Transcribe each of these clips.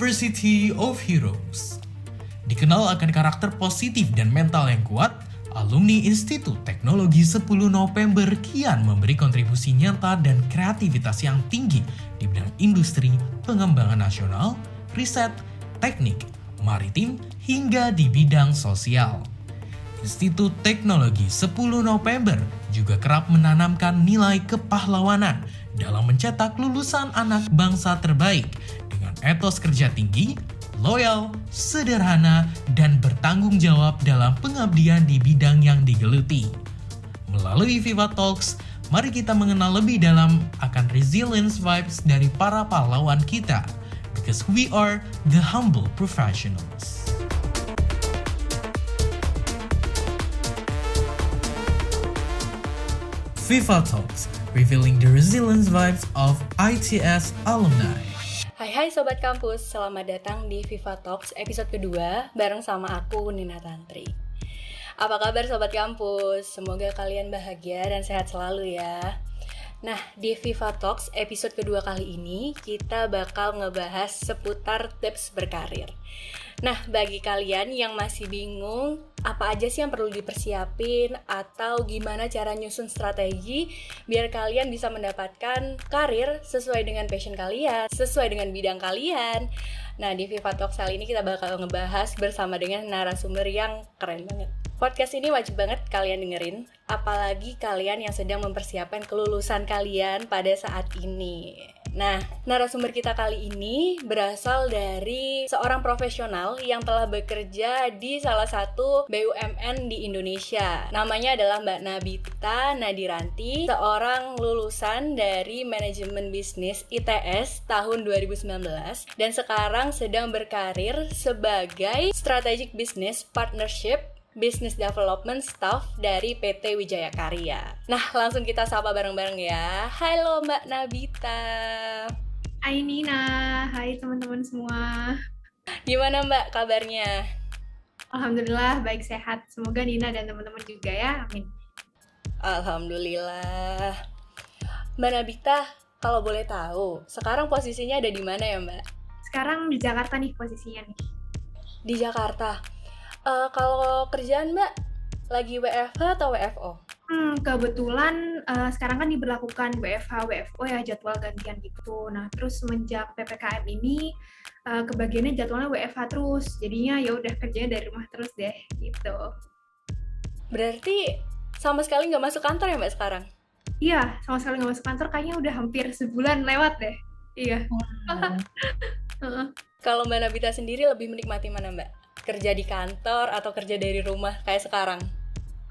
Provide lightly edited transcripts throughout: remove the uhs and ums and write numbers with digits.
University of Heroes. Dikenal akan karakter positif dan mental yang kuat, alumni Institut Teknologi 10 November kian memberi kontribusi nyata dan kreativitas yang tinggi di bidang industri, pengembangan nasional, riset, teknik, maritim, hingga di bidang sosial. Institut Teknologi 10 November juga kerap menanamkan nilai kepahlawanan dalam mencetak lulusan anak bangsa terbaik dengan etos kerja tinggi, loyal, sederhana, dan bertanggung jawab dalam pengabdian di bidang yang digeluti. Melalui Viva Talks, mari kita mengenal lebih dalam akan resilience vibes dari para pahlawan kita, because we are the humble professionals. Viva Talks, revealing the resilience vibes of ITS alumni. Hai Sobat Kampus, selamat datang di Viva Talks episode kedua bareng sama aku Nina Tantri. Apa kabar Sobat Kampus? Semoga kalian bahagia dan sehat selalu ya. Nah, di Viva Talks episode kedua kali ini kita bakal ngebahas seputar tips berkarir. Nah, bagi kalian yang masih bingung apa aja sih yang perlu dipersiapin atau gimana cara nyusun strategi biar kalian bisa mendapatkan karir sesuai dengan passion kalian, sesuai dengan bidang kalian. Nah, di Viva Talks kali ini kita bakal ngebahas bersama dengan narasumber yang keren banget. Podcast ini wajib banget kalian dengerin, apalagi kalian yang sedang mempersiapkan kelulusan kalian pada saat ini. Nah, narasumber kita kali ini berasal dari seorang profesional yang telah bekerja di salah satu BUMN di Indonesia. Namanya adalah Mbak Nabita Nadiranti, seorang lulusan dari Manajemen Bisnis ITS tahun 2019 dan sekarang sedang berkarir sebagai Strategic Business Partnership Business Development Staff dari PT Wijaya Karya. Nah, langsung kita sapa bareng-bareng ya. Halo Mbak Nabita. Hai Nina, hai teman-teman semua. Gimana Mbak kabarnya? Alhamdulillah baik sehat. Semoga Nina dan teman-teman juga ya. Amin. Alhamdulillah. Mbak Nabita, kalau boleh tahu, sekarang posisinya ada di mana ya Mbak? Sekarang di Jakarta nih posisinya nih. Di Jakarta. Kalau kerjaan Mbak, lagi WFH atau WFO? Kebetulan sekarang kan diberlakukan WFH, WFO ya, jadwal gantian gitu. Nah, terus semenjak PPKM ini kebagiannya jadwalnya WFH terus. Jadinya ya udah kerjanya dari rumah terus deh gitu. Berarti sama sekali nggak masuk kantor ya Mbak sekarang? Iya, sama sekali nggak masuk kantor. Kayaknya udah hampir sebulan lewat deh. Iya. Kalau Mbak Nabita sendiri lebih menikmati mana Mbak? Kerja di kantor atau kerja dari rumah kayak sekarang?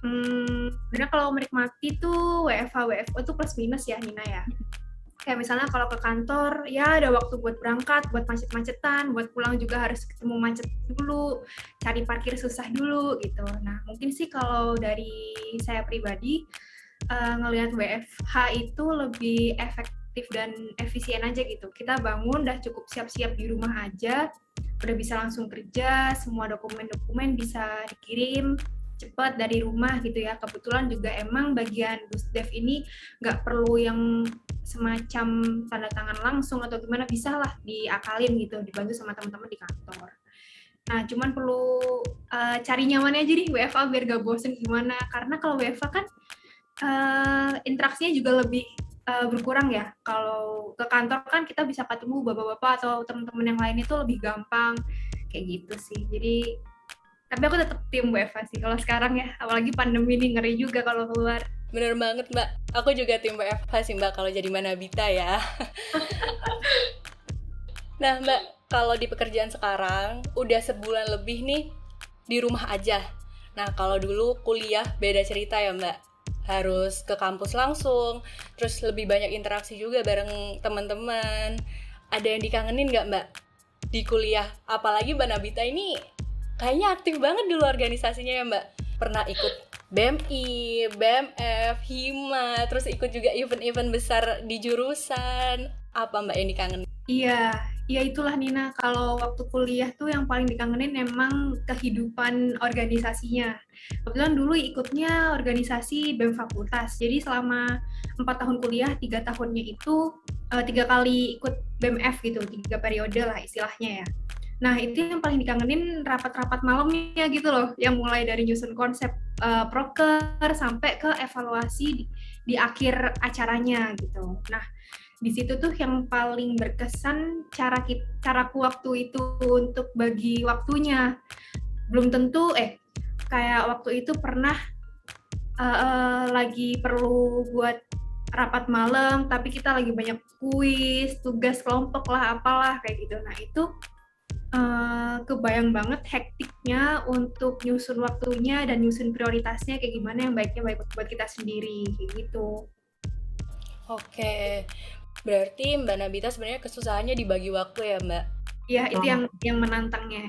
Sebenarnya kalau menikmati tuh WFH, WFO tuh plus minus ya Nina ya. Kayak misalnya kalau ke kantor ya ada waktu buat berangkat, buat macet-macetan, buat pulang juga harus ketemu macet dulu, cari parkir susah dulu gitu. Nah mungkin sih kalau dari saya pribadi ngelihat WFH itu lebih efektif dan efisien aja gitu. Kita bangun udah cukup siap-siap di rumah aja, udah bisa langsung kerja, semua dokumen-dokumen bisa dikirim cepat dari rumah gitu ya. Kebetulan juga emang bagian Busdev ini nggak perlu yang semacam tanda tangan langsung atau gimana, bisa lah diakalin gitu, dibantu sama teman-teman di kantor. Nah, cuman perlu cari nyamannya aja nih WFA biar gak bosen gimana. Karena kalau WFA kan interaksinya juga lebih berkurang ya. Kalau ke kantor kan kita bisa ketemu bapak-bapak atau teman-teman yang lain itu lebih gampang kayak gitu sih. Jadi tapi aku tetap tim WFH sih kalau sekarang ya, apalagi pandemi ini ngeri juga kalau keluar. Bener banget Mbak, aku juga tim WFH sih Mbak kalau jadi Mbak Nabita ya. Nah Mbak, kalau di pekerjaan sekarang udah sebulan lebih nih di rumah aja. Nah kalau dulu kuliah beda cerita ya Mbak, harus ke kampus langsung, terus lebih banyak interaksi juga bareng teman-teman. Ada yang dikangenin nggak Mbak di kuliah? Apalagi Mbak Nabita ini kayaknya aktif banget dulu organisasinya ya Mbak. Pernah ikut BMI, BMF, Hima, terus ikut juga event-event besar di jurusan. Apa Mbak yang dikangenin? Iya Ya itulah Nina, kalau waktu kuliah tuh yang paling dikangenin memang kehidupan organisasinya. Kebetulan dulu ikutnya organisasi BEM Fakultas, jadi selama 4 tahun kuliah, 3 tahunnya itu 3 kali ikut BEMF gitu, 3 periode lah istilahnya ya. Nah itu yang paling dikangenin rapat-rapat malamnya gitu loh, yang mulai dari nyusun konsep proker sampai ke evaluasi di akhir acaranya gitu. Nah di situ tuh yang paling berkesan caraku waktu itu untuk bagi waktunya. Belum tentu kayak waktu itu pernah lagi perlu buat rapat malam tapi kita lagi banyak kuis, tugas kelompok lah apalah kayak gitu. Nah itu kebayang banget hektiknya untuk nyusun waktunya dan nyusun prioritasnya kayak gimana yang baiknya baik buat kita sendiri kayak gitu. Oke, berarti Mbak Nabita sebenarnya kesusahannya dibagi waktu ya Mbak? Ya itu yang menantangnya.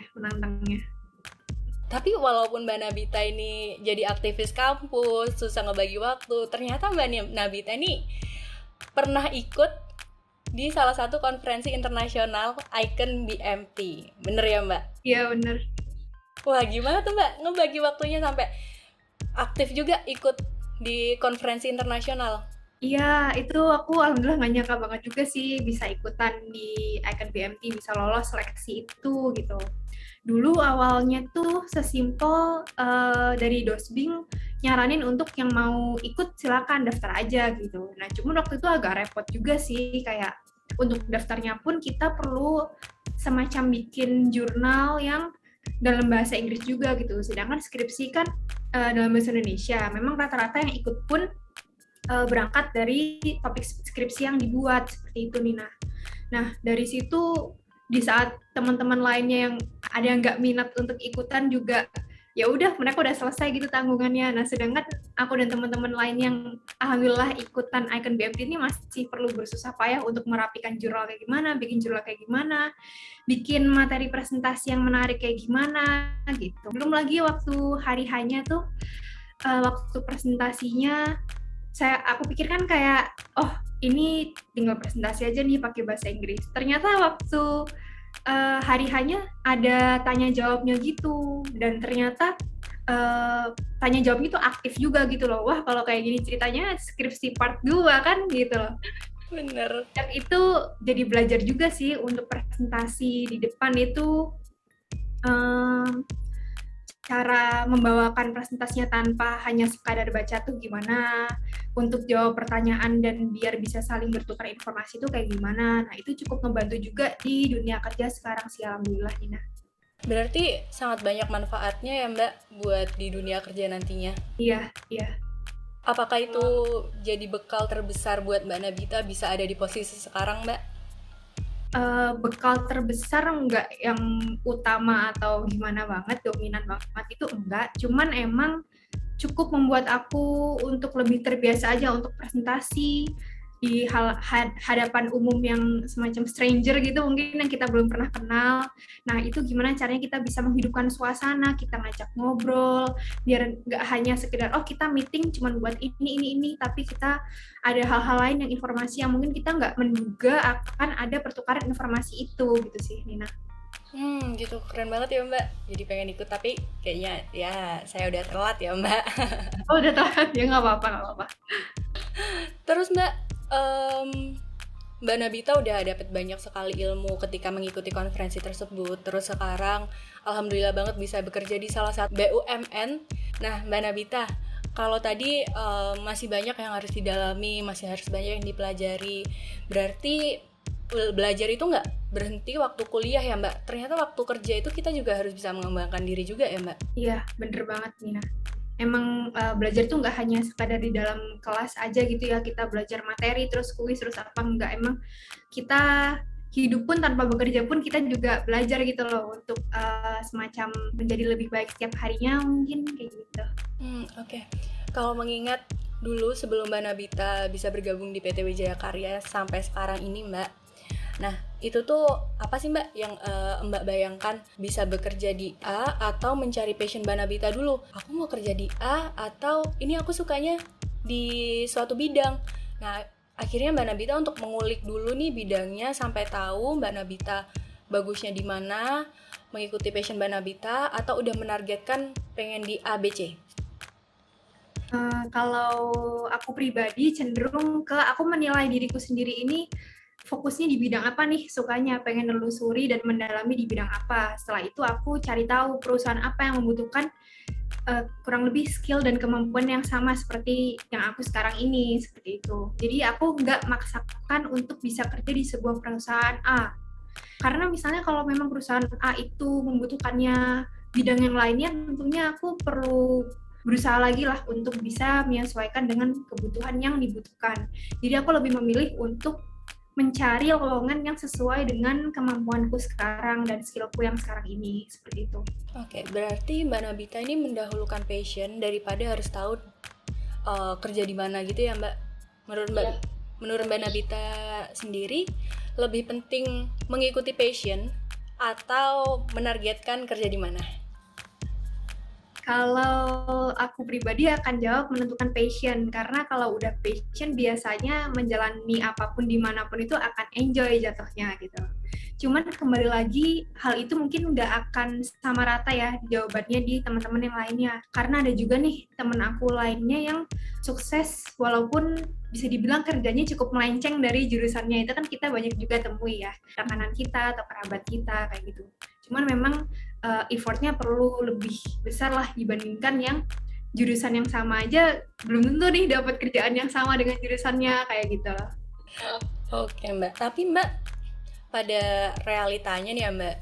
Tapi walaupun Mbak Nabita ini jadi aktivis kampus, susah ngebagi waktu, ternyata Mbak Nabita ini pernah ikut di salah satu konferensi internasional Icon BMT. Bener ya Mbak? Iya bener. Wah gimana tuh Mbak ngebagi waktunya sampai aktif juga ikut di konferensi internasional? Iya, itu aku alhamdulillah gak nyangka banget juga sih bisa ikutan di Icon BMT, bisa lolos seleksi itu gitu. Dulu awalnya tuh sesimpel dari Dosbing nyaranin untuk yang mau ikut silakan daftar aja gitu. Nah, cuman waktu itu agak repot juga sih, kayak untuk daftarnya pun kita perlu semacam bikin jurnal yang dalam bahasa Inggris juga gitu. Sedangkan skripsi kan dalam bahasa Indonesia. Memang rata-rata yang ikut pun berangkat dari topik skripsi yang dibuat seperti itu Nina. Nah dari situ di saat teman-teman lainnya yang ada yang nggak minat untuk ikutan juga ya udah mereka udah selesai gitu tanggungannya. Nah sedangkan aku dan teman-teman lain yang alhamdulillah ikutan Icon BMT ini masih perlu bersusah payah untuk merapikan jurnal kayak gimana, bikin jurnal kayak gimana, bikin materi presentasi yang menarik kayak gimana gitu. Belum lagi waktu hari hanya tuh waktu presentasinya aku pikir kan kayak ini tinggal presentasi aja nih pakai bahasa Inggris. Ternyata waktu hari hanya ada tanya jawabnya gitu dan ternyata tanya jawabnya itu aktif juga gitu loh. Wah kalau kayak gini ceritanya skripsi part 2 kan gitu loh. Bener. Dan itu jadi belajar juga sih untuk presentasi di depan itu cara membawakan presentasinya tanpa hanya sekadar baca tuh gimana, untuk jawab pertanyaan dan biar bisa saling bertukar informasi itu kayak gimana. Nah itu cukup membantu juga di dunia kerja sekarang sih alhamdulillah Nina. Berarti sangat banyak manfaatnya ya Mbak buat di dunia kerja nantinya. Iya. Apakah itu jadi bekal terbesar buat Mbak Nabita bisa ada di posisi sekarang Mbak? Bekal terbesar enggak yang utama atau gimana banget, dominan banget itu enggak, cuman emang cukup membuat aku untuk lebih terbiasa aja untuk presentasi di hadapan umum yang semacam stranger gitu mungkin yang kita belum pernah kenal. Nah itu gimana caranya kita bisa menghidupkan suasana, kita ngajak ngobrol biar nggak hanya sekedar kita meeting cuma buat ini, tapi kita ada hal-hal lain yang informasi yang mungkin kita nggak menduga akan ada pertukaran informasi itu gitu sih Nina. Gitu keren banget ya Mbak. Jadi pengen ikut tapi kayaknya ya saya udah telat ya Mbak. Oh udah telat ya nggak apa-apa. Terus Mbak Mbak Nabita udah dapet banyak sekali ilmu ketika mengikuti konferensi tersebut. Terus sekarang alhamdulillah banget bisa bekerja di salah satu BUMN. Nah Mbak Nabita, kalau tadi masih banyak yang harus didalami, masih harus banyak yang dipelajari. Berarti belajar itu nggak berhenti waktu kuliah ya Mbak? Ternyata waktu kerja itu kita juga harus bisa mengembangkan diri juga ya Mbak? Iya, bener banget Nina. Emang belajar tuh nggak hanya sekadar di dalam kelas aja gitu ya, kita belajar materi terus kuis terus apa, enggak, emang kita hidup pun tanpa bekerja pun kita juga belajar gitu loh untuk semacam menjadi lebih baik setiap harinya mungkin kayak gitu. Oke. Kalau mengingat dulu sebelum Mbak Nabita bisa bergabung di PT Wijaya Karya sampai sekarang ini Mbak, nah itu tuh apa sih Mbak yang Mbak bayangkan bisa bekerja di A atau mencari passion Mbak Nabita dulu? Aku mau kerja di A atau ini aku sukanya di suatu bidang. Nah akhirnya Mbak Nabita untuk mengulik dulu nih bidangnya sampai tahu Mbak Nabita bagusnya di mana, mengikuti passion Mbak Nabita, atau udah menargetkan pengen di ABC? Kalau aku pribadi cenderung ke aku menilai diriku sendiri ini fokusnya di bidang apa nih, sukanya pengen nelusuri dan mendalami di bidang apa. Setelah itu aku cari tahu perusahaan apa yang membutuhkan kurang lebih skill dan kemampuan yang sama seperti yang aku sekarang ini, seperti itu. Jadi aku nggak maksakan untuk bisa kerja di sebuah perusahaan A. Karena misalnya kalau memang perusahaan A itu membutuhkannya bidang yang lainnya, tentunya aku perlu berusaha lagi lah untuk bisa menyesuaikan dengan kebutuhan yang dibutuhkan. Jadi aku lebih memilih untuk mencari lowongan yang sesuai dengan kemampuanku sekarang dan skillku yang sekarang ini, seperti itu. Oke, berarti Mbak Nabita ini mendahulukan passion daripada harus tahu kerja di mana gitu ya Mbak? Menurut Mbak Nabita sendiri, lebih penting mengikuti passion atau menargetkan kerja di mana? Kalau aku pribadi akan jawab menentukan passion, karena kalau udah passion biasanya menjalani apapun dimanapun itu akan enjoy jatuhnya gitu. Cuman kembali lagi hal itu mungkin nggak akan sama rata ya jawabannya di teman-teman yang lainnya, karena ada juga nih temen aku lainnya yang sukses walaupun bisa dibilang kerjanya cukup melenceng dari jurusannya. Itu kan kita banyak juga temui ya, rekanan kita atau kerabat kita kayak gitu. Cuman memang effortnya perlu lebih besar lah dibandingkan yang jurusan yang sama aja belum tentu nih dapat kerjaan yang sama dengan jurusannya kayak gitu. Oke Mbak, tapi Mbak pada realitanya nih ya Mbak,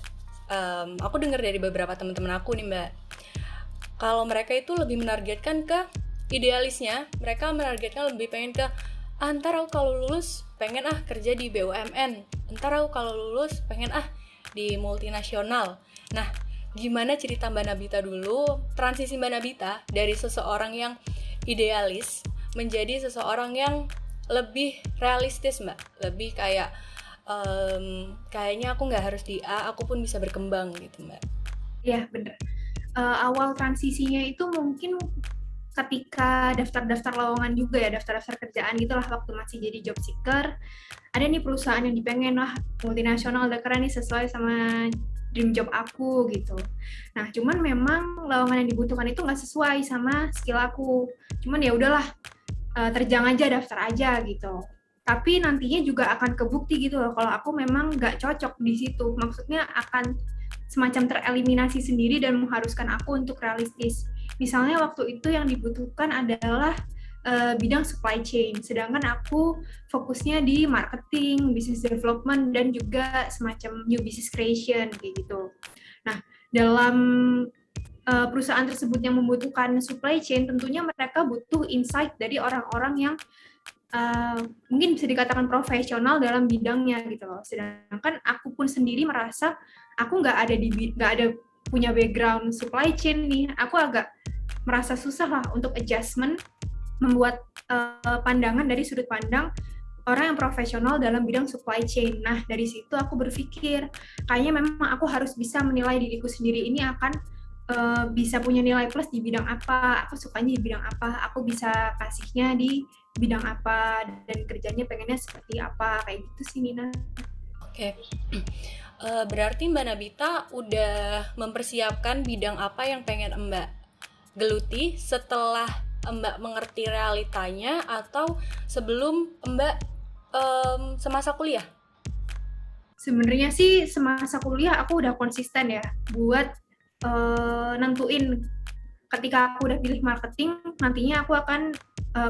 aku dengar dari beberapa teman-teman aku nih Mbak, kalau mereka itu lebih menargetkan ke idealisnya, mereka menargetkan lebih pengen ke ntar aku kalau lulus pengen kerja di BUMN, ntar aku kalau lulus pengen di multinasional. Nah, gimana cerita Mbak Nabita dulu, transisi Mbak Nabita dari seseorang yang idealis menjadi seseorang yang lebih realistis Mbak, lebih kayak kayaknya aku nggak harus di A, aku pun bisa berkembang gitu Mbak. Iya bener. Awal transisinya itu mungkin ketika daftar-daftar lowongan juga ya, daftar-daftar kerjaan gitulah waktu masih jadi job seeker. Ada nih perusahaan yang dipengen lah multinasional, udah keren nih sesuai sama dream job aku gitu. Nah, cuman memang lowongan yang dibutuhkan itu nggak sesuai sama skill aku. Cuman ya udahlah, terjang aja, daftar aja gitu. Tapi nantinya juga akan kebukti gitu loh, kalau aku memang nggak cocok di situ. Maksudnya akan semacam tereliminasi sendiri dan mengharuskan aku untuk realistis. Misalnya waktu itu yang dibutuhkan adalah bidang supply chain, sedangkan aku fokusnya di marketing, business development, dan juga semacam new business creation kayak gitu. Nah, dalam perusahaan tersebut yang membutuhkan supply chain, tentunya mereka butuh insight dari orang-orang yang mungkin bisa dikatakan profesional dalam bidangnya gitu loh. Sedangkan aku pun sendiri merasa aku nggak ada punya background supply chain nih. Aku agak merasa susah lah untuk adjustment, membuat pandangan dari sudut pandang orang yang profesional dalam bidang supply chain. Nah, dari situ aku berpikir, kayaknya memang aku harus bisa menilai diriku sendiri ini akan bisa punya nilai plus di bidang apa, aku sukanya di bidang apa, aku bisa kasihnya di bidang apa, dan kerjanya pengennya seperti apa, kayak gitu sih Nina. Oke. Berarti Mbak Nabita udah mempersiapkan bidang apa yang pengen Mbak geluti setelah Mbak mengerti realitanya atau sebelum Mbak semasa kuliah? Sebenarnya sih semasa kuliah aku udah konsisten ya buat nentuin ketika aku udah pilih marketing, nantinya aku akan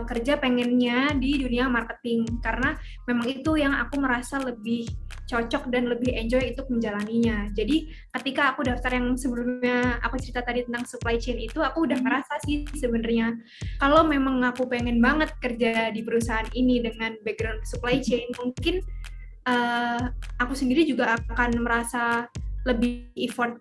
kerja pengennya di dunia marketing, karena memang itu yang aku merasa lebih cocok dan lebih enjoy untuk menjalaninya. Jadi ketika aku daftar yang sebelumnya aku cerita tadi tentang supply chain itu, aku udah ngerasa sih sebenarnya kalau memang aku pengen banget kerja di perusahaan ini dengan background supply chain, mungkin aku sendiri juga akan merasa lebih effort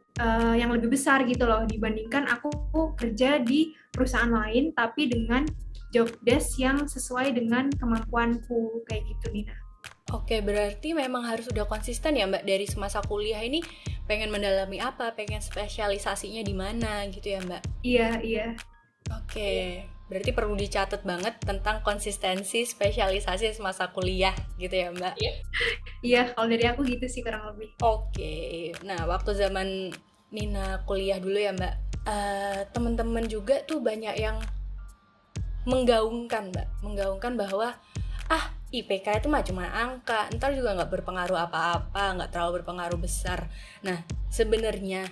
yang lebih besar gitu loh dibandingkan aku kerja di perusahaan lain tapi dengan job desk yang sesuai dengan kemampuanku kayak gitu Nina. Oke, berarti memang harus udah konsisten ya Mbak dari semasa kuliah ini pengen mendalami apa, pengen spesialisasinya di mana gitu ya Mbak? Iya. Oke. Berarti perlu dicatat banget tentang konsistensi spesialisasi semasa kuliah gitu ya Mbak? Iya, kalau dari aku gitu sih kurang lebih. Oke, nah waktu zaman Nina kuliah dulu ya Mbak, teman-teman juga tuh banyak yang menggaungkan bahwa IPK itu mah cuma angka, ntar juga nggak berpengaruh apa-apa, nggak terlalu berpengaruh besar. Nah sebenarnya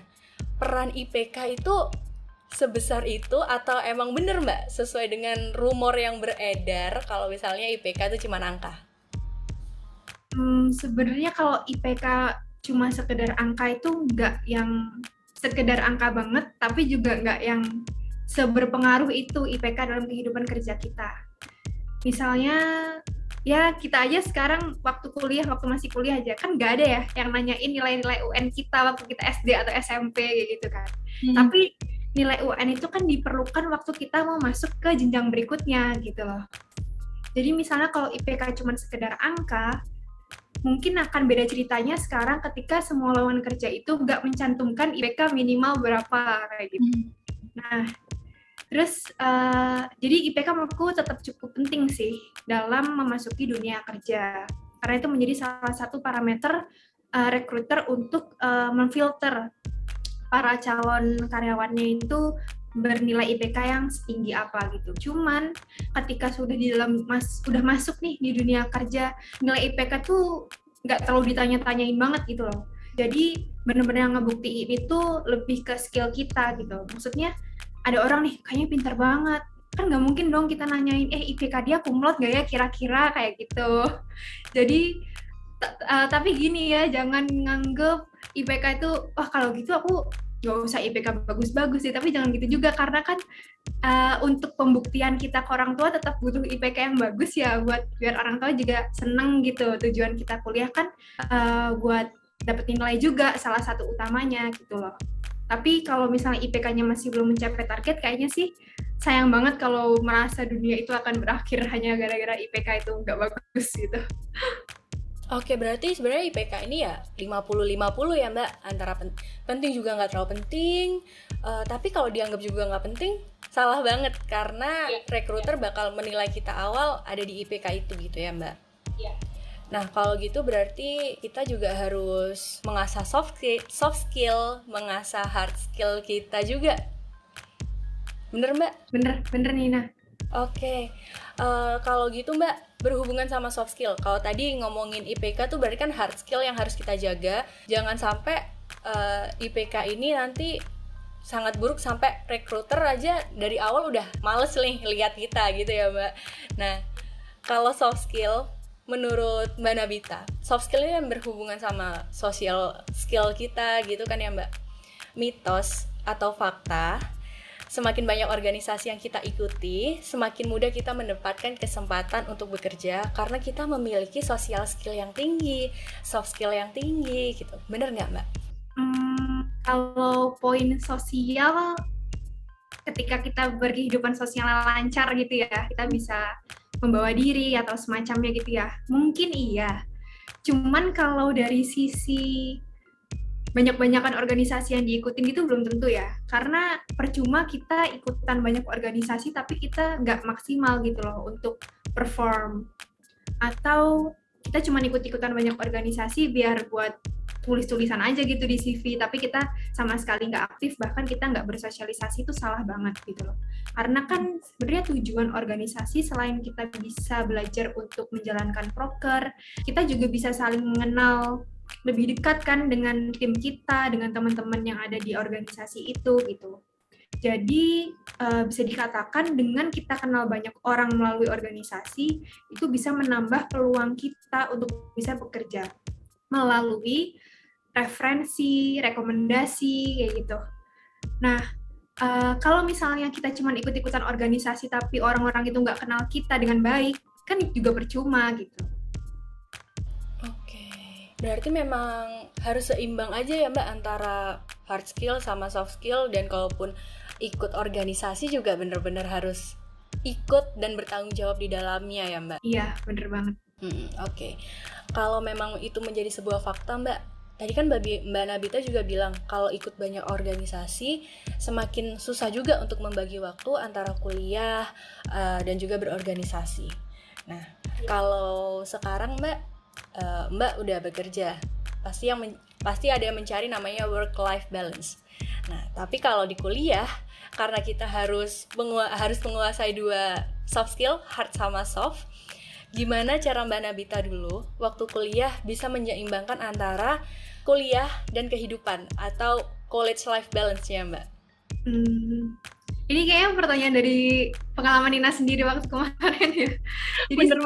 peran IPK itu sebesar itu atau emang bener Mbak sesuai dengan rumor yang beredar kalau misalnya IPK itu cuma angka? Sebenarnya kalau IPK cuma sekedar angka itu nggak yang sekedar angka banget, tapi juga nggak yang seberpengaruh itu IPK dalam kehidupan kerja kita. Misalnya ya kita aja sekarang waktu masih kuliah aja kan nggak ada ya yang nanyain nilai-nilai UN kita waktu kita SD atau SMP kayak gitu kan. Tapi nilai UN itu kan diperlukan waktu kita mau masuk ke jenjang berikutnya gitu loh. Jadi misalnya kalau IPK cuma sekedar angka, mungkin akan beda ceritanya sekarang ketika semua lowongan kerja itu nggak mencantumkan IPK minimal berapa kayak gitu. Nah, terus jadi IPK menurutku tetap cukup penting sih dalam memasuki dunia kerja. Karena itu menjadi salah satu parameter recruiter untuk memfilter para calon karyawannya itu bernilai IPK yang setinggi apa gitu. Cuman ketika sudah udah masuk nih di dunia kerja, nilai IPK tuh nggak terlalu ditanya-tanyain banget gitu loh. Jadi benar-benar ngebuktiin itu lebih ke skill kita gitu. Maksudnya ada orang nih kayaknya pintar banget, kan nggak mungkin dong kita nanyain IPK dia kumlot nggak ya kira-kira kayak gitu. Jadi tapi gini ya, jangan nganggep IPK itu kalau gitu aku nggak usah IPK bagus-bagus sih, tapi jangan gitu juga karena kan untuk pembuktian kita ke orang tua tetap butuh IPK yang bagus ya, buat biar orang tua juga seneng gitu. Tujuan kita kuliah kan buat dapetin nilai juga, salah satu utamanya gitu loh. Tapi kalau misalnya IPK-nya masih belum mencapai target, kayaknya sih sayang banget kalau merasa dunia itu akan berakhir hanya gara-gara IPK itu nggak bagus gitu. Oke, berarti sebenarnya IPK ini ya 50-50 ya Mbak, antara penting juga nggak terlalu penting, tapi kalau dianggap juga nggak penting, salah banget, karena recruiter bakal menilai kita awal ada di IPK itu gitu ya Mbak? Iya. Nah, kalau gitu berarti kita juga harus mengasah soft skill, mengasah hard skill kita juga. Bener Mbak? Bener Nina. Oke, kalau gitu Mbak, berhubungan sama soft skill, kalau tadi ngomongin IPK tuh berarti kan hard skill yang harus kita jaga. Jangan sampai IPK ini nanti sangat buruk sampai recruiter aja dari awal udah males nih lihat kita gitu ya Mbak. Nah, kalau soft skill menurut Mbak Nabita, soft skill ini yang berhubungan sama social skill kita gitu kan ya Mbak. Mitos atau fakta, semakin banyak organisasi yang kita ikuti, semakin mudah kita mendapatkan kesempatan untuk bekerja karena kita memiliki social skill yang tinggi, soft skill yang tinggi gitu. Bener nggak Mbak? Kalau poin sosial, ketika kita berkehidupan sosial lancar gitu ya, kita bisa membawa diri atau semacamnya gitu ya, mungkin iya. Cuman kalau dari sisi banyak-banyakan organisasi yang diikutin gitu belum tentu ya, karena percuma kita ikutan banyak organisasi tapi kita nggak maksimal gitu loh untuk perform, atau kita cuma ikut-ikutan banyak organisasi biar buat tulis-tulisan aja gitu di CV, tapi kita sama sekali nggak aktif, bahkan kita nggak bersosialisasi, itu salah banget gitu loh. Karena kan sebenarnya tujuan organisasi selain kita bisa belajar untuk menjalankan proker, kita juga bisa saling mengenal lebih dekat kan dengan tim kita, dengan teman-teman yang ada di organisasi itu gitu. Jadi bisa dikatakan dengan kita kenal banyak orang melalui organisasi, itu bisa menambah peluang kita untuk bisa bekerja melalui referensi, rekomendasi kayak gitu. Nah, kalau misalnya kita cuma ikut-ikutan organisasi tapi orang-orang itu nggak kenal kita dengan baik, kan juga percuma gitu. Berarti memang harus seimbang aja ya Mbak antara hard skill sama soft skill, dan kalaupun ikut organisasi juga benar-benar harus ikut dan bertanggung jawab di dalamnya ya Mbak? Iya, bener banget. Oke. Kalau memang itu menjadi sebuah fakta Mbak, tadi kan Mbak Nabita juga bilang kalau ikut banyak organisasi semakin susah juga untuk membagi waktu antara kuliah dan juga berorganisasi. Nah, kalau sekarang Mbak udah bekerja, pasti ada yang mencari namanya work-life balance. Nah, tapi kalau di kuliah, karena kita harus menguasai dua soft skill, hard sama soft, gimana cara Mbak Nabita dulu waktu kuliah bisa menyeimbangkan antara kuliah dan kehidupan atau college life balance-nya, Mbak? Ini kayaknya pertanyaan dari pengalaman Nina sendiri waktu kemarin ya. Jadi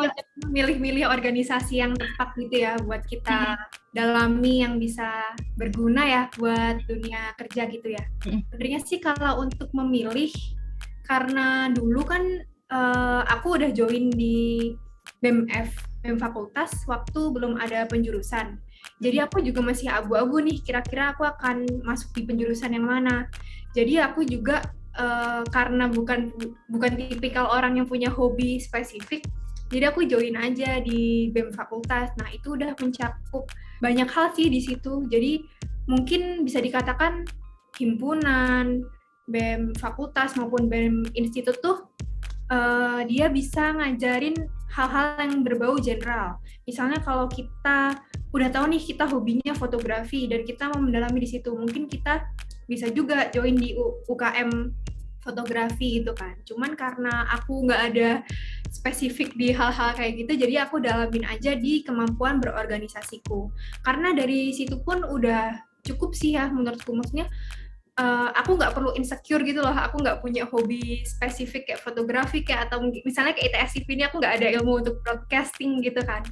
milih-milih organisasi yang tepat gitu ya buat kita dalami, yang bisa berguna ya buat dunia kerja gitu ya. Sebenarnya sih kalau untuk memilih, karena dulu kan aku udah join di BEM fakultas waktu belum ada penjurusan. Jadi aku juga masih abu-abu nih, kira-kira aku akan masuk di penjurusan yang mana. Jadi aku juga karena bukan tipikal orang yang punya hobi spesifik, jadi aku join aja di BEM fakultas. Nah, itu udah mencakup banyak hal sih di situ. Jadi mungkin bisa dikatakan himpunan, BEM fakultas maupun BEM institut tuh dia bisa ngajarin hal-hal yang berbau general. Misalnya kalau kita udah tahu nih kita hobinya fotografi dan kita mau mendalami di situ, mungkin kita bisa juga join di UKM fotografi gitu kan. Cuman karena aku nggak ada spesifik di hal-hal kayak gitu, jadi aku dalamin aja di kemampuan berorganisasiku. Karena dari situ pun udah cukup sih ya menurutku. Maksudnya aku nggak perlu insecure gitu loh, aku nggak punya hobi spesifik kayak fotografi kayak, atau misalnya kayak ITS TV ini aku nggak ada ilmu untuk broadcasting gitu kan.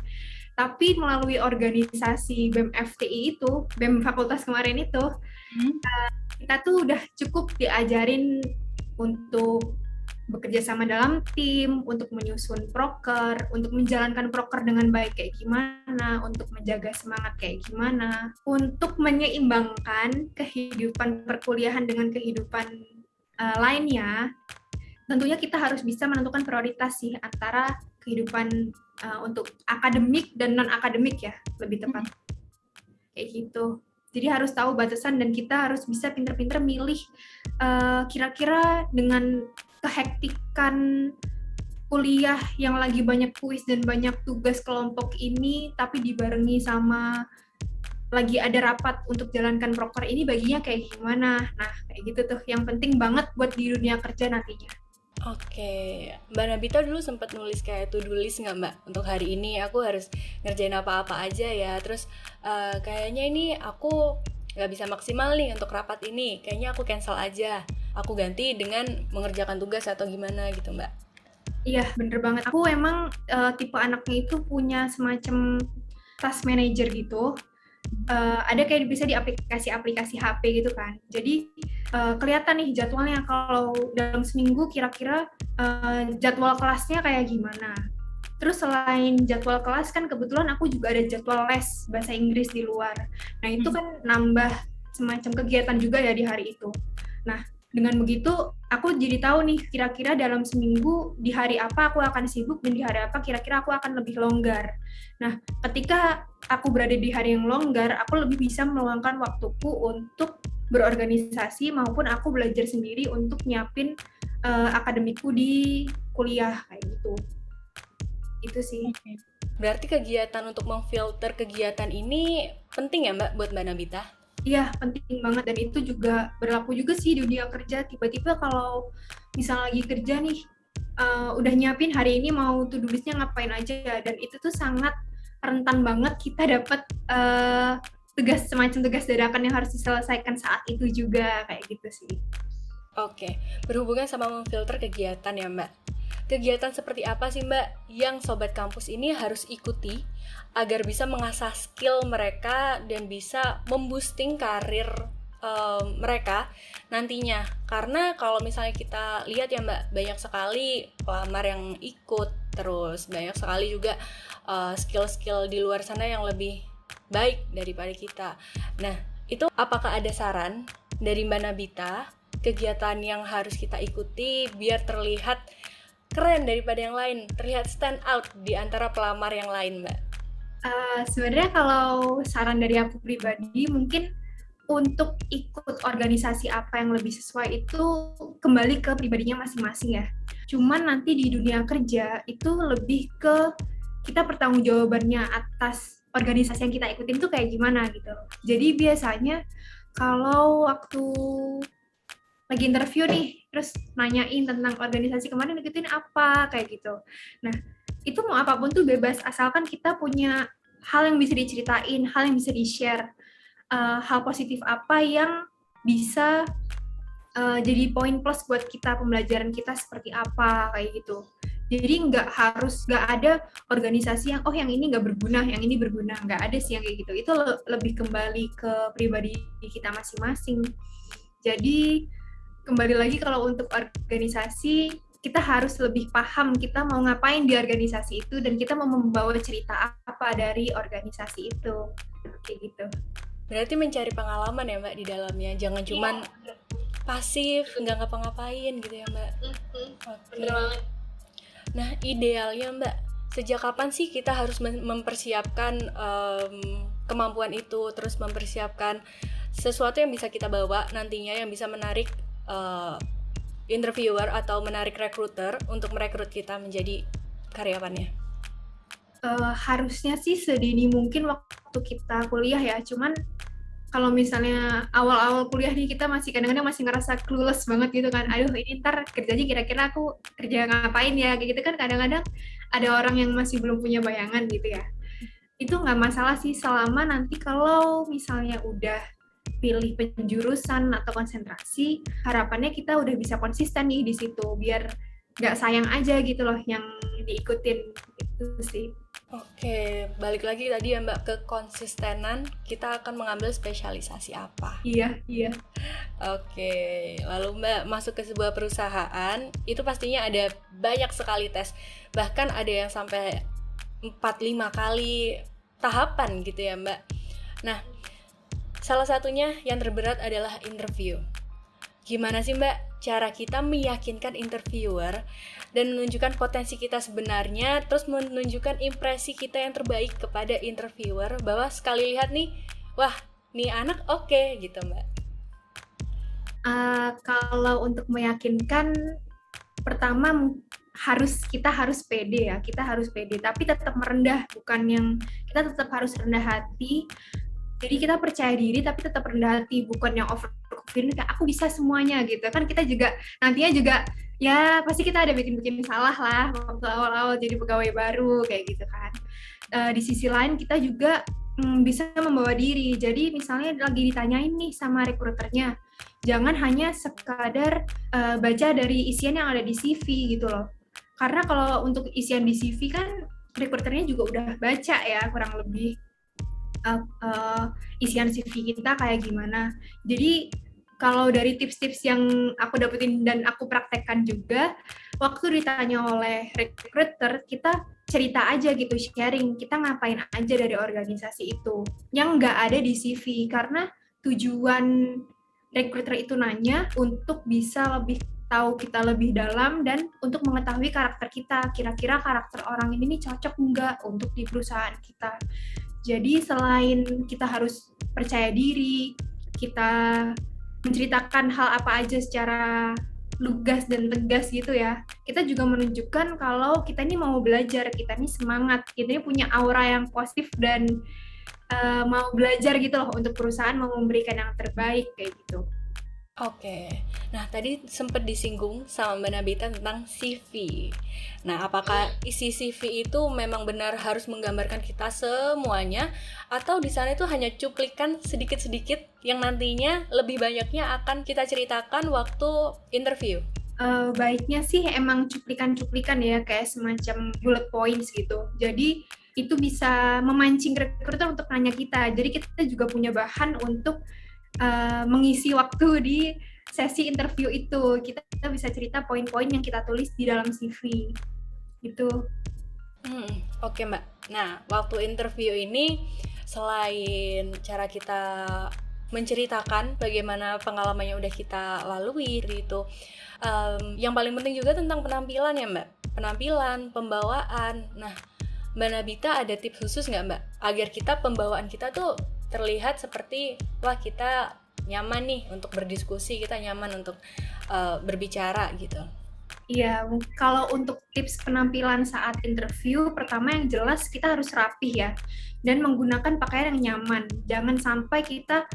Tapi melalui organisasi BEM FTI itu, BEM fakultas kemarin itu, kita tuh udah cukup diajarin untuk bekerja sama dalam tim, untuk menyusun proker, untuk menjalankan proker dengan baik kayak gimana, untuk menjaga semangat kayak gimana, untuk menyeimbangkan kehidupan perkuliahan dengan kehidupan lainnya. Tentunya kita harus bisa menentukan prioritas sih antara kehidupan untuk akademik dan non-akademik ya, lebih tepat. Kayak gitu. Jadi harus tahu batasan dan kita harus bisa pinter-pinter milih kira-kira dengan kehektikan kuliah yang lagi banyak kuis dan banyak tugas kelompok ini, tapi dibarengi sama lagi ada rapat untuk jalankan proker ini, baginya kayak gimana. Nah, kayak gitu tuh yang penting banget buat di dunia kerja nantinya. Oke, Mbak Nabita dulu sempat nulis kayak to-do list nggak Mbak? Untuk hari ini aku harus ngerjain apa-apa aja ya. Terus kayaknya ini aku nggak bisa maksimal nih untuk rapat ini. Kayaknya aku cancel aja. Aku ganti dengan mengerjakan tugas atau gimana gitu Mbak? Iya, bener banget. Aku emang tipe anaknya itu punya semacam task manager gitu. Ada kayak bisa di aplikasi-aplikasi HP gitu kan. Jadi kelihatan nih jadwalnya, kalau dalam seminggu kira-kira jadwal kelasnya kayak gimana. Terus selain jadwal kelas kan kebetulan aku juga ada jadwal les bahasa Inggris di luar. Nah itu kan nambah semacam kegiatan juga ya di hari itu. Nah dengan begitu aku jadi tahu nih kira-kira dalam seminggu di hari apa aku akan sibuk dan di hari apa kira-kira aku akan lebih longgar. Nah ketika aku berada di hari yang longgar, aku lebih bisa meluangkan waktuku untuk berorganisasi maupun aku belajar sendiri untuk nyiapin akademiku di kuliah kayak gitu. Itu sih. Berarti kegiatan untuk memfilter kegiatan ini penting ya Mbak buat Mbak Nabita? Iya, penting banget, dan itu juga berlaku juga sih di dunia kerja. Tiba-tiba kalau misalnya lagi kerja nih, udah nyiapin hari ini mau to-do list-nya ngapain aja ya, dan itu tuh sangat rentan banget kita dapat semacam tugas dadakan yang harus diselesaikan saat itu juga, kayak gitu sih. Oke, berhubungan sama memfilter kegiatan ya Mbak. Kegiatan seperti apa sih Mbak yang Sobat Kampus ini harus ikuti agar bisa mengasah skill mereka dan bisa memboosting karir mereka nantinya? Karena kalau misalnya kita lihat ya Mbak, banyak sekali pelamar yang ikut, terus banyak sekali juga skill-skill di luar sana yang lebih baik daripada kita. Nah, itu apakah ada saran dari Mbak Nabita kegiatan yang harus kita ikuti biar terlihat keren daripada yang lain, terlihat stand out di antara pelamar yang lain, Mbak? Sebenarnya kalau saran dari aku pribadi, mungkin untuk ikut organisasi apa yang lebih sesuai itu kembali ke pribadinya masing-masing ya. Cuman nanti di dunia kerja itu lebih ke kita pertanggungjawabannya atas organisasi yang kita ikutin tuh kayak gimana gitu. Jadi biasanya kalau waktu lagi interview nih, terus nanyain tentang organisasi kemarin ikutin apa, kayak gitu. Nah, itu mau apapun tuh bebas, asalkan kita punya hal yang bisa diceritain, hal yang bisa di-share, hal positif apa yang bisa jadi poin plus buat kita, pembelajaran kita seperti apa, kayak gitu. Jadi nggak ada organisasi yang, yang ini nggak berguna, yang ini berguna. Nggak ada sih yang kayak gitu. Itu lebih kembali ke pribadi kita masing-masing. Jadi kembali lagi kalau untuk organisasi, kita harus lebih paham kita mau ngapain di organisasi itu dan kita mau membawa cerita apa dari organisasi itu. Kayak gitu. Berarti mencari pengalaman ya Mbak di dalamnya, jangan cuman pasif, nggak ngapa-ngapain gitu ya Mbak. Bener banget. Nah, idealnya Mbak, sejak kapan sih kita harus mempersiapkan kemampuan itu, terus mempersiapkan sesuatu yang bisa kita bawa nantinya yang bisa menarik interviewer atau menarik recruiter untuk merekrut kita menjadi karyawannya? Harusnya sih sedini mungkin waktu kita kuliah ya, cuman kalau misalnya awal-awal kuliah nih kita kadang-kadang masih ngerasa clueless banget gitu kan, aduh ini ntar kerjanya kira-kira aku kerja ngapain ya, kayak gitu kan kadang-kadang ada orang yang masih belum punya bayangan gitu ya. Itu nggak masalah sih selama nanti kalau misalnya udah pilih penjurusan atau konsentrasi, harapannya kita udah bisa konsisten nih di situ, biar nggak sayang aja gitu loh yang diikutin, itu sih. Oke, balik lagi tadi ya Mbak ke konsistenan, kita akan mengambil spesialisasi apa? Iya. Oke, lalu Mbak masuk ke sebuah perusahaan, itu pastinya ada banyak sekali tes, bahkan ada yang sampai 4-5 kali tahapan gitu ya Mbak. Nah, salah satunya yang terberat adalah interview. Gimana sih Mbak cara kita meyakinkan interviewer dan menunjukkan potensi kita sebenarnya, terus menunjukkan impresi kita yang terbaik kepada interviewer bahwa sekali lihat nih, wah nih anak oke, gitu Mbak. Kalau untuk meyakinkan, pertama kita harus pede ya, tapi tetap merendah, bukan yang kita tetap harus rendah hati. Jadi kita percaya diri tapi tetap rendah hati, bukan yang over confident kayak aku bisa semuanya gitu. Kan kita juga nantinya juga ya pasti kita ada bikin salah lah waktu awal-awal jadi pegawai baru kayak gitu kan. Di sisi lain kita juga bisa membawa diri. Jadi misalnya lagi ditanyain nih sama rekruternya, jangan hanya sekadar baca dari isian yang ada di CV gitu loh. Karena kalau untuk isian di CV kan rekruternya juga udah baca ya kurang lebih isian CV kita kayak gimana. Jadi kalau dari tips-tips yang aku dapetin dan aku praktekkan juga, waktu ditanya oleh recruiter, kita cerita aja gitu, sharing, kita ngapain aja dari organisasi itu, yang nggak ada di CV, karena tujuan recruiter itu nanya untuk bisa lebih tahu kita lebih dalam dan untuk mengetahui karakter kita, kira-kira karakter orang ini nih cocok nggak untuk di perusahaan kita. Jadi selain kita harus percaya diri, kita menceritakan hal apa aja secara lugas dan tegas gitu ya, kita juga menunjukkan kalau kita ini mau belajar, kita ini semangat, kita ini punya aura yang positif dan mau belajar gitu loh untuk perusahaan, mau memberikan yang terbaik kayak gitu. Oke, nah tadi sempat disinggung sama Mbak Nabita tentang CV. Nah, apakah isi CV itu memang benar harus menggambarkan kita semuanya, atau di sana itu hanya cuplikan sedikit-sedikit yang nantinya lebih banyaknya akan kita ceritakan waktu interview? Baiknya sih emang cuplikan-cuplikan ya, kayak semacam bullet points gitu. Jadi itu bisa memancing rekruter untuk nanya kita. Jadi kita juga punya bahan untuk mengisi waktu di sesi interview itu. Kita bisa cerita poin-poin yang kita tulis di dalam CV gitu. Oke Mbak. Nah, waktu interview ini selain cara kita menceritakan bagaimana pengalaman yang udah kita lalui gitu, yang paling penting juga tentang penampilan ya Mbak. Penampilan, pembawaan. Nah, Mbak Nabita ada tips khusus nggak Mbak? Agar kita pembawaan kita tuh terlihat seperti, wah kita nyaman nih untuk berdiskusi, kita nyaman untuk berbicara gitu. Iya, kalau untuk tips penampilan saat interview, pertama yang jelas kita harus rapih ya, dan menggunakan pakaian yang nyaman. Jangan sampai kita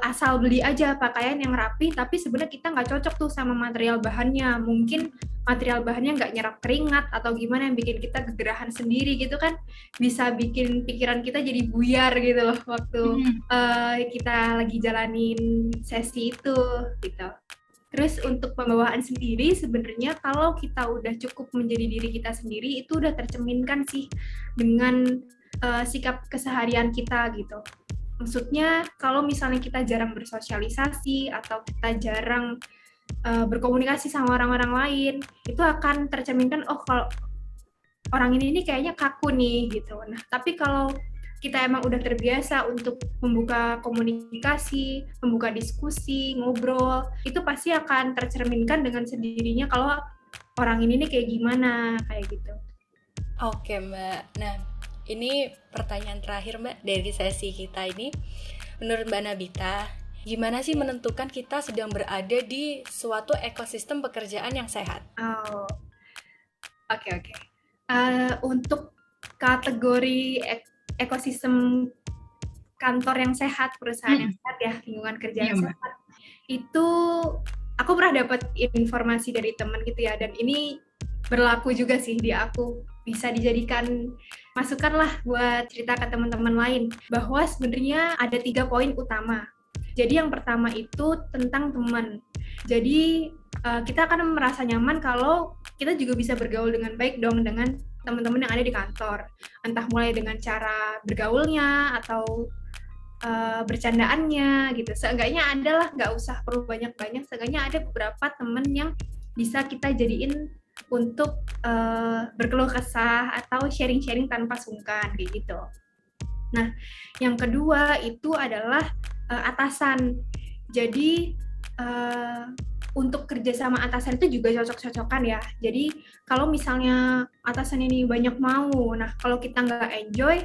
asal beli aja pakaian yang rapi, tapi sebenarnya kita nggak cocok tuh sama material bahannya. Mungkin material bahannya nggak nyerap keringat atau gimana yang bikin kita gegerahan sendiri gitu kan, bisa bikin pikiran kita jadi buyar gitu loh waktu kita lagi jalanin sesi itu gitu. Terus untuk pembawaan sendiri sebenarnya kalau kita udah cukup menjadi diri kita sendiri itu udah tercerminkan sih dengan sikap keseharian kita gitu. Maksudnya kalau misalnya kita jarang bersosialisasi atau kita jarang berkomunikasi sama orang-orang lain, itu akan tercerminkan, oh kalau orang ini kayaknya kaku nih gitu. Nah, tapi kalau kita emang udah terbiasa untuk membuka komunikasi, membuka diskusi, ngobrol, itu pasti akan tercerminkan dengan sendirinya kalau orang ini nih kayak gimana, kayak gitu. Oke Mbak, nah ini pertanyaan terakhir Mbak dari sesi kita ini. Menurut Mbak Nabita, gimana sih menentukan kita sedang berada di suatu ekosistem pekerjaan yang sehat? Oh, oke. Untuk kategori ekosistem kantor yang sehat, perusahaan yang sehat ya, lingkungan kerja yang sehat, itu aku pernah dapat informasi dari teman gitu ya, dan ini berlaku juga sih di aku, bisa dijadikan masukan lah buat cerita ke teman-teman lain, bahwa sebenarnya ada 3 poin utama. Jadi yang pertama itu tentang teman. Jadi kita akan merasa nyaman kalau kita juga bisa bergaul dengan baik dong dengan teman-teman yang ada di kantor. Entah mulai dengan cara bergaulnya atau bercandaannya gitu. Seenggaknya ada lah, nggak usah perlu banyak-banyak. Seenggaknya ada beberapa teman yang bisa kita jadiin untuk berkeluh kesah atau sharing-sharing tanpa sungkan kayak gitu. Nah, yang kedua itu adalah atasan. Jadi untuk kerja sama atasan itu juga cocok-cocokan ya. Jadi kalau misalnya atasan ini banyak mau, nah kalau kita nggak enjoy,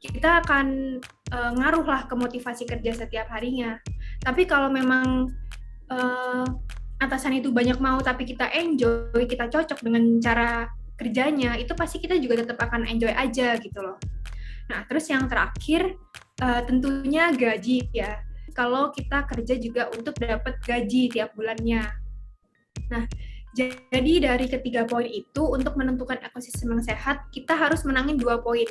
kita akan ngaruh lah ke motivasi kerja setiap harinya. Tapi kalau memang atasan itu banyak mau tapi kita enjoy, kita cocok dengan cara kerjanya, itu pasti kita juga tetap akan enjoy aja gitu loh. Nah, terus yang terakhir tentunya gaji ya. Kalau kita kerja juga untuk dapat gaji tiap bulannya. Nah, jadi dari ketiga poin itu untuk menentukan ekosistem yang sehat, kita harus menangin 2 poin.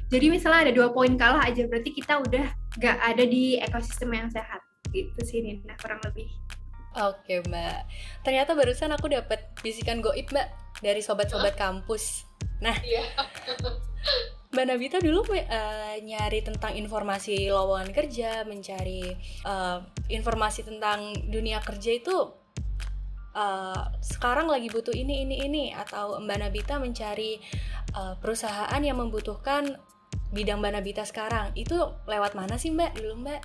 Jadi misalnya ada 2 poin kalah aja, berarti kita udah nggak ada di ekosistem yang sehat. Gitu sih, Nina, kurang lebih. Oke Mbak, ternyata barusan aku dapat bisikan goib Mbak dari sobat-sobat kampus. Nah, Mbak Nabita dulu nyari tentang informasi lowongan kerja, mencari informasi tentang dunia kerja itu sekarang lagi butuh ini, atau Mbak Nabita mencari perusahaan yang membutuhkan bidang Mbak Nabita sekarang, itu lewat mana sih Mbak dulu Mbak?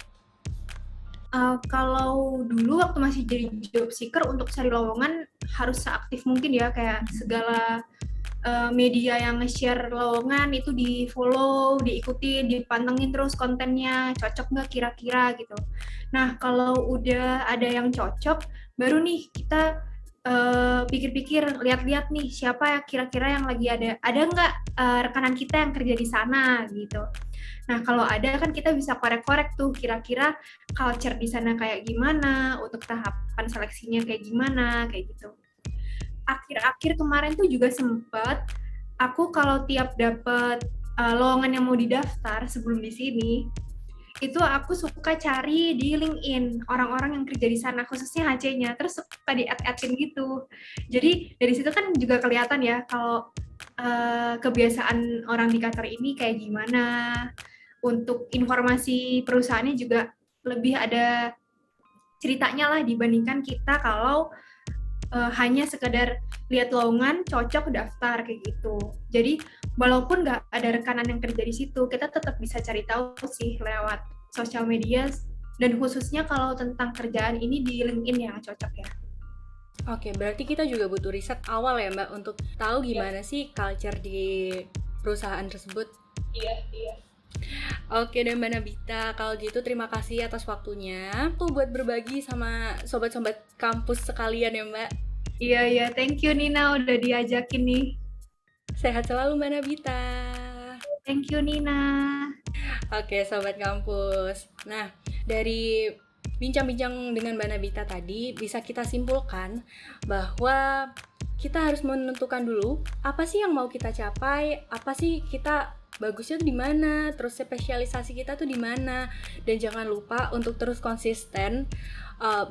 Kalau dulu waktu masih jadi job seeker, untuk cari lowongan harus seaktif mungkin ya, kayak segala media yang nge-share lowongan itu di-follow, diikuti, dipantengin terus kontennya, cocok nggak kira-kira gitu. Nah, kalau udah ada yang cocok, baru nih kita pikir-pikir, lihat-lihat nih siapa ya kira-kira yang lagi ada nggak rekanan kita yang kerja di sana gitu. Nah, kalau ada kan kita bisa korek-korek tuh kira-kira culture di sana kayak gimana, untuk tahapan seleksinya kayak gimana, kayak gitu. Akhir-akhir kemarin tuh juga sempat aku kalau tiap dapet lowongan yang mau didaftar sebelum di sini, itu aku suka cari di LinkedIn orang-orang yang kerja di sana, khususnya HC-nya, terus suka di-add-add-in gitu. Jadi dari situ kan juga kelihatan ya kalau kebiasaan orang di kantor ini kayak gimana. Untuk informasi perusahaannya juga lebih ada ceritanya lah dibandingkan kita kalau hanya sekedar lihat lowongan, cocok, daftar kayak gitu. Jadi walaupun nggak ada rekanan yang kerja di situ, kita tetap bisa cari tahu sih lewat sosial media, dan khususnya kalau tentang kerjaan ini di LinkedIn yang cocok ya. Oke, berarti kita juga butuh riset awal ya Mbak untuk tahu gimana sih culture di perusahaan tersebut. Iya. Oke deh Mbak Nabita, kalau gitu terima kasih atas waktunya tuh buat berbagi sama sobat-sobat kampus sekalian ya Mbak. Iya, thank you Nina udah diajakin nih. Sehat selalu Mbak Nabita. Thank you Nina. Oke sobat kampus, nah dari bincang-bincang dengan Mbak Nabita tadi bisa kita simpulkan bahwa kita harus menentukan dulu apa sih yang mau kita capai, apa sih kita bagusnya di mana, terus spesialisasi kita tuh di mana, dan jangan lupa untuk terus konsisten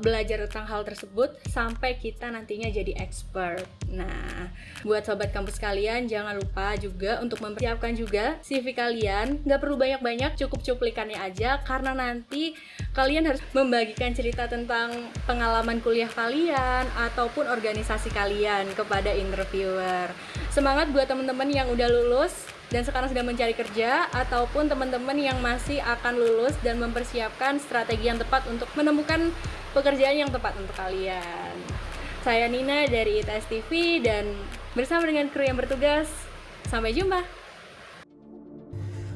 belajar tentang hal tersebut sampai kita nantinya jadi expert. Nah, buat sobat kampus kalian jangan lupa juga untuk mempersiapkan juga CV kalian. Nggak perlu banyak-banyak, cukup cuplikannya aja karena nanti kalian harus membagikan cerita tentang pengalaman kuliah kalian ataupun organisasi kalian kepada interviewer. Semangat buat teman-teman yang udah lulus dan sekarang sedang mencari kerja, ataupun teman-teman yang masih akan lulus dan mempersiapkan strategi yang tepat untuk menemukan pekerjaan yang tepat untuk kalian. Saya Nina dari ITS TV dan bersama dengan kru yang bertugas, sampai jumpa.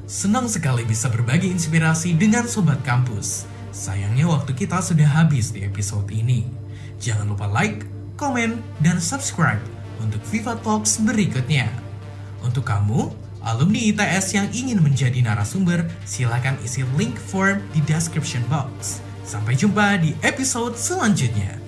Senang sekali bisa berbagi inspirasi dengan Sobat Kampus. Sayangnya waktu kita sudah habis di episode ini. Jangan lupa like, komen, dan subscribe untuk Viva Talks berikutnya. Untuk kamu, alumni ITS yang ingin menjadi narasumber, silakan isi link form di description box. Sampai jumpa di episode selanjutnya.